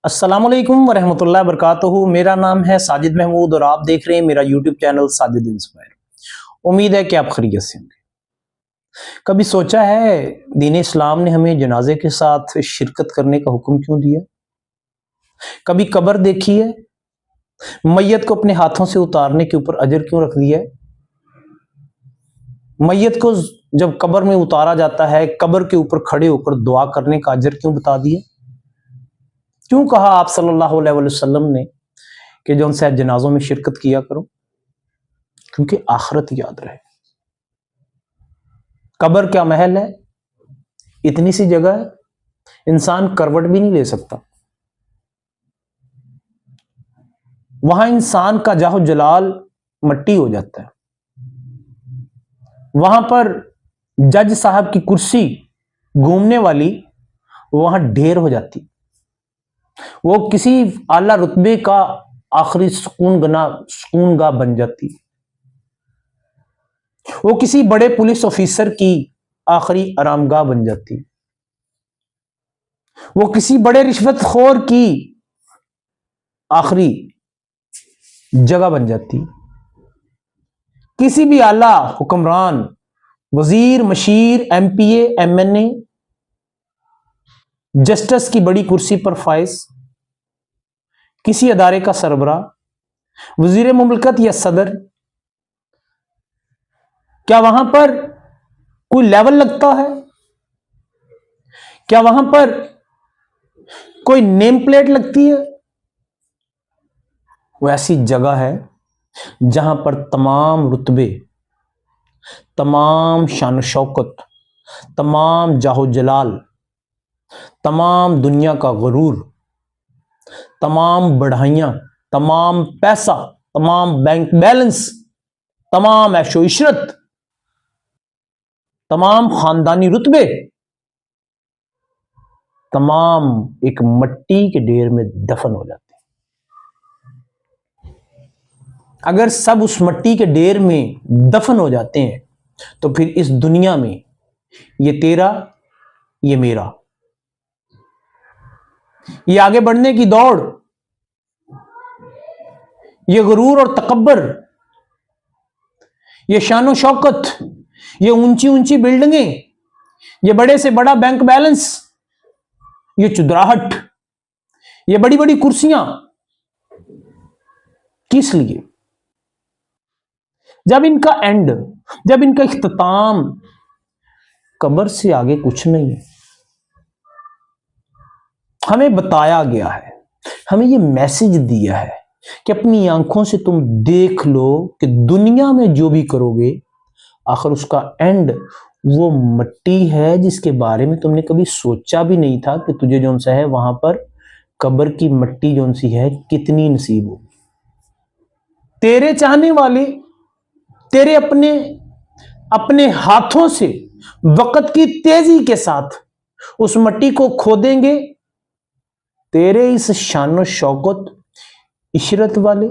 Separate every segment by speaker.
Speaker 1: अस्सलामुअलैकुम वरहमतुल्लाहि वबरकातुहू। मेरा नाम है साजिद महमूद और आप देख रहे हैं मेरा यूट्यूब चैनल साजिद इंस्पायर। उम्मीद है कि आप खैरियत से होंगे। कभी सोचा है दीन इस्लाम ने हमें जनाजे के साथ शिरकत करने का हुक्म क्यों दिया? कभी कब्र देखी है? मैयत को अपने हाथों से उतारने के ऊपर अजर क्यों रख दिया है? मैयत को जब कब्र में उतारा जाता है, कब्र के ऊपर खड़े होकर दुआ करने का अजर क्यों बता दिया? क्यों कहा आप सल्लल्लाहु अलैहि वसल्लम ने कि जो उनसे जनाजों में शिरकत किया करो? क्योंकि आखिरत याद रहे। कब्र क्या महल है, इतनी सी जगह है, इंसान करवट भी नहीं ले सकता। वहां इंसान का जाहो जलाल मट्टी हो जाता है। वहां पर जज साहब की कुर्सी घूमने वाली वहां ढेर हो जाती। वो किसी आला रुतबे का आखिरी सुकूनगाह बन जाती। वो किसी बड़े पुलिस ऑफिसर की आखिरी आरामगाह बन जाती। वो किसी बड़े रिश्वतखोर की आखिरी जगह बन जाती। किसी भी आला हुक्मरान, वजीर, मशीर, एमपीए, एमएनए, जस्टिस की बड़ी कुर्सी पर फाइज, किसी अदारे का सरबराह, वजीर मुमलकत या सदर, क्या वहां पर कोई लेवल लगता है? क्या वहां पर कोई नेम प्लेट लगती है? वो ऐसी जगह है जहां पर तमाम रुतबे, तमाम शान शौकत, तमाम जाहो जलाल, तमाम दुनिया का गुरूर, तमाम बढ़ाइयां, तमाम पैसा, तमाम बैंक बैलेंस, तमाम ऐशो इशरत, तमाम खानदानी रुतबे, तमाम एक मट्टी के ढेर में दफन हो जाते हैं। अगर सब उस मट्टी के ढेर में दफन हो जाते हैं तो फिर इस दुनिया में ये तेरा, ये मेरा, ये आगे बढ़ने की दौड़, ये गुरूर और तकब्बर, ये शानो शौकत, ये ऊंची ऊंची बिल्डिंगें, ये बड़े से बड़ा बैंक बैलेंस, ये चुदराहट, ये बड़ी बड़ी कुर्सियां, किस लिए? जब इनका एंड, जब इनका इख्तिताम कब्र से आगे कुछ नहीं है। हमें बताया गया है, हमें यह मैसेज दिया है कि अपनी आंखों से तुम देख लो कि दुनिया में जो भी करोगे आखिर उसका एंड वो मट्टी है जिसके बारे में तुमने कभी सोचा भी नहीं था कि तुझे जौन सा है वहां पर कब्र की मट्टी जौन सी है कितनी नसीब होगी। तेरे चाहने वाले तेरे अपने अपने हाथों से वक्त की तेजी के साथ उस मट्टी को खोदेंगे। तेरे इस शानो शौकत, इशरत वाले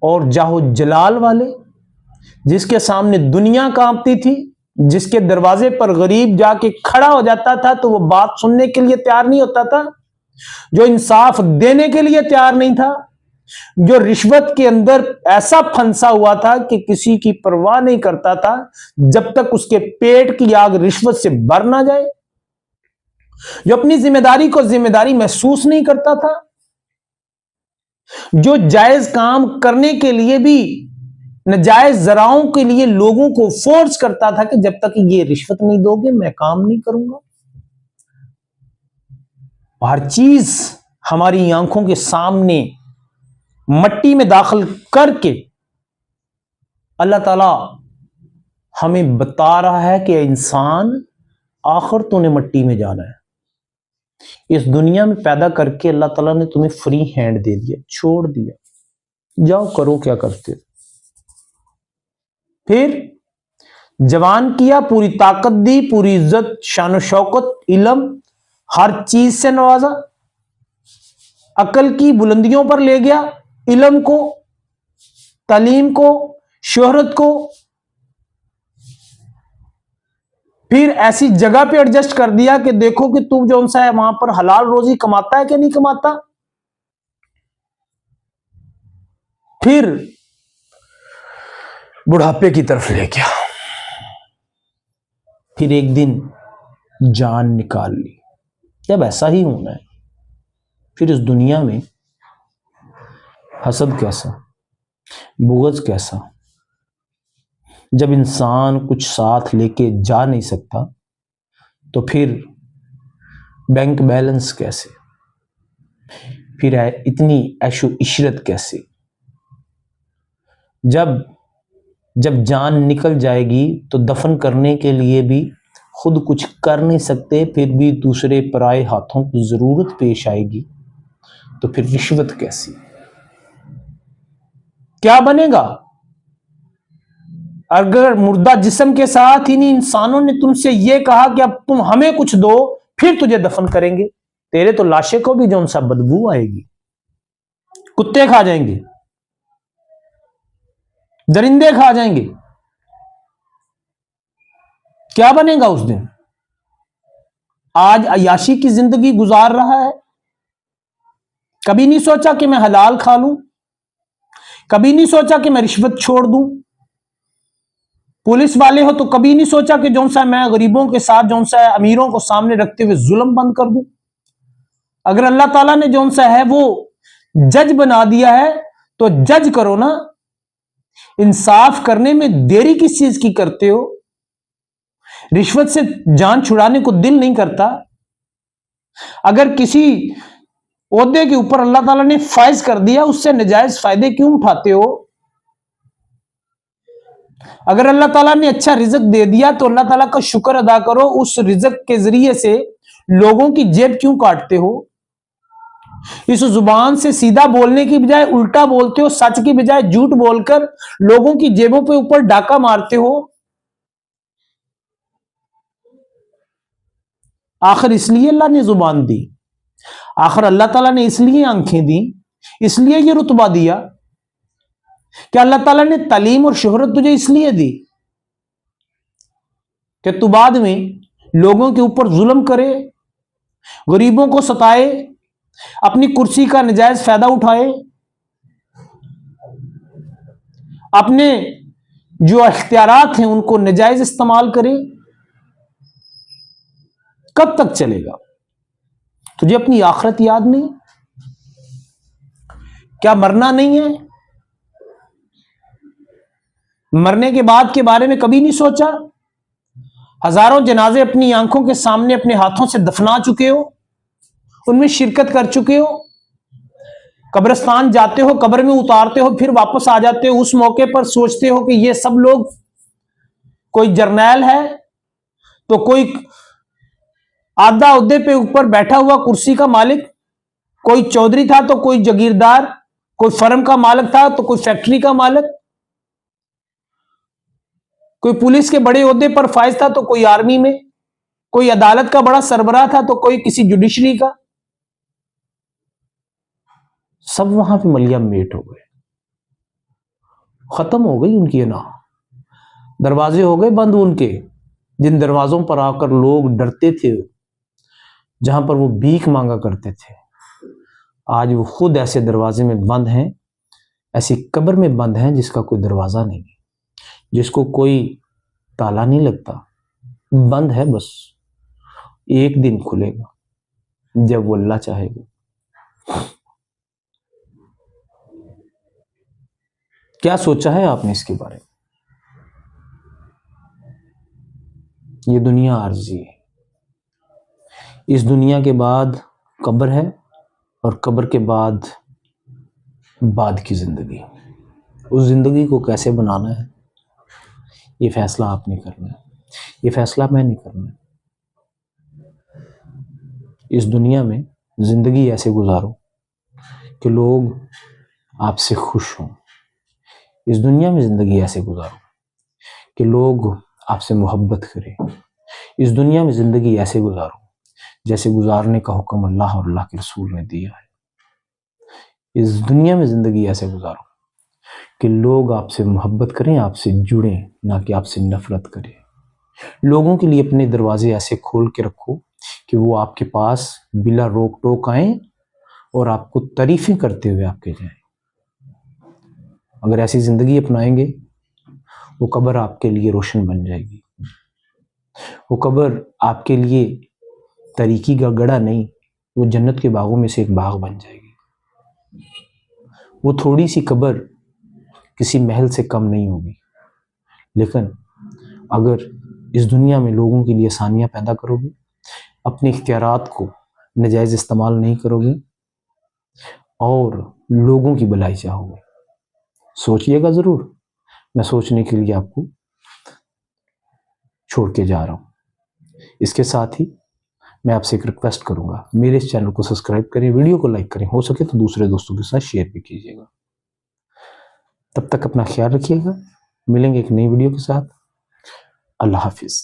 Speaker 1: और जाहो जलाल वाले, जिसके सामने दुनिया कांपती थी, जिसके दरवाजे पर गरीब जाके खड़ा हो जाता था तो वो बात सुनने के लिए तैयार नहीं होता था, जो इंसाफ देने के लिए तैयार नहीं था, जो रिश्वत के अंदर ऐसा फंसा हुआ था कि किसी की परवाह नहीं करता था जब तक उसके पेट की आग रिश्वत से भर ना जाए, जो अपनी जिम्मेदारी को जिम्मेदारी महसूस नहीं करता था, जो जायज काम करने के लिए भी नाजायज जराओं के लिए लोगों को फोर्स करता था कि जब तक ये रिश्वत नहीं दोगे मैं काम नहीं करूंगा। हर चीज हमारी आंखों के सामने मट्टी में दाखिल करके अल्लाह ताला हमें बता रहा है कि इंसान आखिर तूने मट्टी में जाना है। इस दुनिया में पैदा करके अल्लाह ताला ने तुम्हें फ्री हैंड दे दिया, छोड़ दिया, जाओ करो क्या करते हो। फिर जवान किया, पूरी ताकत दी, पूरी इज्जत, शान शौकत, इल्म, हर चीज से नवाजा, अकल की बुलंदियों पर ले गया, इल्म को, तालीम को, शोहरत को। फिर ऐसी जगह पे एडजस्ट कर दिया कि देखो कि तू जो सा है वहां पर हलाल रोजी कमाता है कि नहीं कमाता। फिर बुढ़ापे की तरफ ले गया, फिर एक दिन जान निकाल ली। जब ऐसा ही होना है, फिर इस दुनिया में हसद कैसा, बुग़्ज़ कैसा। जब इंसान कुछ साथ लेके जा नहीं सकता तो फिर बैंक बैलेंस कैसे, फिर इतनी ऐशो इशरत कैसे। जब जब जान निकल जाएगी तो दफन करने के लिए भी खुद कुछ कर नहीं सकते, फिर भी दूसरे पराए हाथों की जरूरत पेश आएगी तो फिर रिश्वत कैसी, क्या बनेगा। अगर मुर्दा जिस्म के साथ इन्हीं इंसानों ने तुमसे यह कहा कि अब तुम हमें कुछ दो फिर तुझे दफन करेंगे, तेरे तो लाशे को भी जो सा बदबू आएगी, कुत्ते खा जाएंगे, दरिंदे खा जाएंगे, क्या बनेगा उस दिन। आज अयाशी की जिंदगी गुजार रहा है, कभी नहीं सोचा कि मैं हलाल खा लूं, कभी नहीं सोचा कि मैं रिश्वत छोड़ दूं। पुलिस वाले हो तो कभी नहीं सोचा कि जो सा मैं गरीबों के साथ जो सा अमीरों को सामने रखते हुए जुल्म बंद कर दूं। अगर अल्लाह ताला ने जो सा है वो जज बना दिया है तो जज करो ना, इंसाफ करने में देरी किस चीज की करते हो। रिश्वत से जान छुड़ाने को दिल नहीं करता। अगर किसी ओहदे के ऊपर अल्लाह ताला ने फायज कर दिया, उससे नजायज फायदे क्यों उठाते हो। अगर अल्लाह ताला ने अच्छा रिजक दे दिया तो अल्लाह ताला का शुक्र अदा करो, उस रिजक के जरिए से लोगों की जेब क्यों काटते हो। इस जुबान से सीधा बोलने की बजाय उल्टा बोलते हो, सच की बजाय झूठ बोलकर लोगों की जेबों पे ऊपर डाका मारते हो। आखिर इसलिए अल्लाह ने जुबान दी, आखिर अल्लाह ताला ने इसलिए आंखें दी, इसलिए ये रुतबा दिया। क्या अल्लाह ताला ने तालीम और शोहरत तुझे इसलिए दी कि तू बाद में लोगों के ऊपर जुल्म करे, गरीबों को सताए, अपनी कुर्सी का नजायज फायदा उठाए, अपने जो इख्तियारात हैं उनको नजायज इस्तेमाल करे। कब तक चलेगा। तुझे अपनी आखिरत याद नहीं, क्या मरना नहीं है। मरने के बाद के बारे में कभी नहीं सोचा। हजारों जनाजे अपनी आंखों के सामने अपने हाथों से दफना चुके हो, उनमें शिरकत कर चुके हो। कब्रिस्तान जाते हो, कब्र में उतारते हो, फिर वापस आ जाते हो। उस मौके पर सोचते हो कि ये सब लोग, कोई जर्नैल है तो कोई आधा ओहदे पे ऊपर बैठा हुआ कुर्सी का मालिक, कोई चौधरी था तो कोई जागीरदार, कोई फर्म का मालिक था तो कोई फैक्ट्री का मालिक, कोई पुलिस के बड़े ओहदे पर फाइज था तो कोई आर्मी में, कोई अदालत का बड़ा सरबराह था तो कोई किसी जुडिशरी का। सब वहां पे मलिया मेट हो गए, खत्म हो गई उनकी ना, दरवाजे हो गए बंद उनके, जिन दरवाजों पर आकर लोग डरते थे, जहां पर वो भीख मांगा करते थे, आज वो खुद ऐसे दरवाजे में बंद हैं, ऐसी कब्र में बंद हैं जिसका कोई दरवाजा नहीं, जिसको कोई ताला नहीं लगता, बंद है। बस एक दिन खुलेगा जब वो अल्लाह चाहेगा। क्या सोचा है आपने इसके बारे में। ये दुनिया आर्जी है, इस दुनिया के बाद कब्र है और कब्र के बाद की जिंदगी। उस जिंदगी को कैसे बनाना है ये फैसला आपने करना है, ये फैसला मैं नहीं करना है। इस दुनिया में जिंदगी ऐसे गुजारो कि लोग आपसे खुश हों। इस दुनिया में जिंदगी ऐसे गुजारो कि लोग आपसे मोहब्बत करें। इस दुनिया में जिंदगी ऐसे गुजारो जैसे गुजारने का हुक्म अल्लाह और अल्लाह के रसूल ने दिया है। इस दुनिया में जिंदगी ऐसे गुजारो कि लोग आपसे मोहब्बत करें, आपसे जुड़ें, ना कि आपसे नफरत करें। लोगों के लिए अपने दरवाजे ऐसे खोल के रखो कि वो आपके पास बिला रोक टोक आए और आपको तारीफें करते हुए आपके जाएं। अगर ऐसी जिंदगी अपनाएंगे, वो कब्र आपके लिए रोशन बन जाएगी। वो कब्र आपके लिए तरीकी का गड़ा नहीं, वो जन्नत के बागों में से एक बाग बन जाएगी। वो थोड़ी सी कब्र किसी महल से कम नहीं होगी। लेकिन अगर इस दुनिया में लोगों के लिए आसानियां पैदा करोगे, अपने इख्तियारात को नाजायज़ इस्तेमाल नहीं करोगे और लोगों की भलाई चाहोगे, सोचिएगा ज़रूर। मैं सोचने के लिए आपको छोड़ के जा रहा हूँ। इसके साथ ही मैं आपसे एक रिक्वेस्ट करूँगा, मेरे इस चैनल को सब्सक्राइब करें, वीडियो को लाइक करें, हो सके तो दूसरे दोस्तों के साथ शेयर भी कीजिएगा। तब तक अपना ख्याल रखिएगा, मिलेंगे एक नई वीडियो के साथ। अल्लाह हाफिज़।